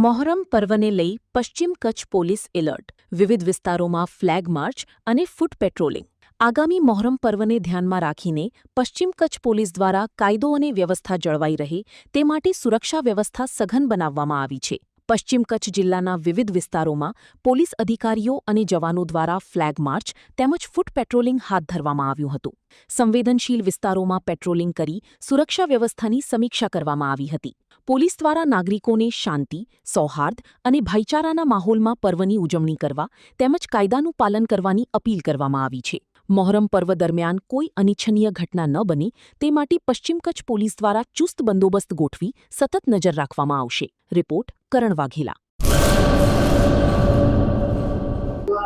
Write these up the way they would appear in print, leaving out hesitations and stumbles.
મોહરમ પર્વને લઈ પશ્ચિમ કચ્છ પોલીસ એલર્ટ, વિવિધ વિસ્તારોમાં ફ્લેગ માર્ચ અને ફૂટ પેટ્રોલિંગ. આગામી મોહરમ પર્વને ધ્યાનમાં રાખીને પશ્ચિમ કચ્છ પોલીસ દ્વારા કાયદો અને વ્યવસ્થા જળવાઈ રહે તે માટે સુરક્ષા વ્યવસ્થા સઘન બનાવવામાં આવી છે. પશ્ચિમ કચ્છ જિલ્લાના વિવિધ વિસ્તારોમાં પોલીસ અધિકારીઓ અને જવાનો દ્વારા ફ્લેગ માર્ચ તેમજ ફૂટ પેટ્રોલિંગ હાથ ધરવામાં આવ્યું હતું. સંવેદનશીલ વિસ્તારોમાં પેટ્રોલિંગ કરી સુરક્ષા વ્યવસ્થાની સમીક્ષા કરવામાં આવી હતી. પોલીસ દ્વારા નાગરિકોને શાંતિ, સૌહાર્દ અને ભાઈચારાના માહોલમાં પર્વની ઉજવણી કરવા તેમજ કાયદાનું પાલન કરવાની અપીલ કરવામાં આવી છે. મોહરમ પર્વ દરમિયાન કોઈ અનિચ્છનીય ઘટના ન બને તે માટે પશ્ચિમ કચ્છ પોલીસ દ્વારા ચુસ્ત બંદોબસ્ત ગોઠવી સતત નજર રાખવામાં આવશે. રિપોર્ટ કરણ વાઘેલા.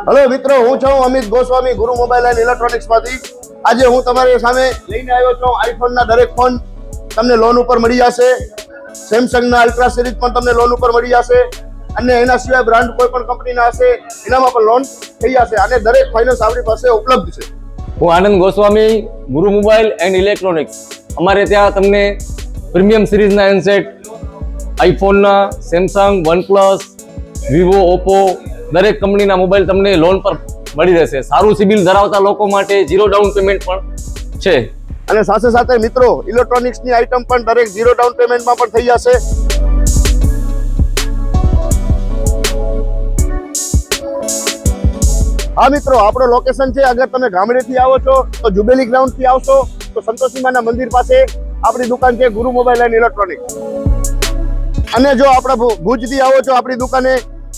હેલો મિત્રો, હું છું અમિત ગોસ્વામી, ગુરુ મોબાઈલ એન્ડ ઇલેક્ટ્રોનિક્સમાંથી. આજે હું તમારી સામે લઈને આવ્યો છું આઈફોનના દરેક ફોન તમને લોન ઉપર મળી જશે. સેમસંગના અલ્ટ્રા સિરીઝ પણ તમને લોન ઉપર મળી જશે અને એના સિવાય બ્રાન્ડ કોઈ પણ કંપનીના હશે એનામાં પણ લોન થઈ જશે અને દરેક ફાઇનાન્સ આપણી પાસે ઉપલબ્ધ છે. હું આનંદ ગોસ્વામી, ગુરુ મોબાઈલ એન્ડ ઇલેક્ટ્રોનિક્સ. અમારે ત્યાં તમને પ્રીમિયમ સિરીઝના હેન્ડસેટ, આઈફોનના, સેમસંગ, વનપ્લસ, વિવો, ઓપ્પો દરેક કંપનીના મોબાઈલ તમને લોન પર મળી રહેશે. સારું સિબિલ ધરાવતા લોકો માટે 0 ડાઉન પેમેન્ટ પણ છે. અને સાથે સાથે મિત્રો ઇલેક્ટ્રોનિક્સની આઇટમ પણ દરેક 0 ડાઉન પેમેન્ટમાં પણ થઈ જશે. હા મિત્રો, આપણો લોકેશન છે, અગર તમે ગામડેથી આવો છો તો જુબેલી ગ્રાઉન્ડથી આવશો તો સંતોષીમાના મંદિર પાસે આપણી દુકાન છે ગુરુ મોબાઈલ એન્ડ ઇલેક્ટ્રોનિક્સ. અને જો આપણા ભુજથી આવો છો આપણી દુકાને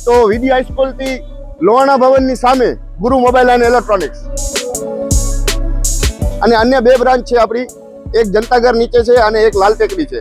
તો વીડી હાઈસ્કૂલથી લોહાણા ભવનની સામે ગુરુ મોબાઈલ એન્ડ ઇલેક્ટ્રોનિક્સ. અને અન્ય 2 બ્રાન્ચ છે આપણી, એક જનતાગર નીચે છે અને એક લાલ ટેકરી છે.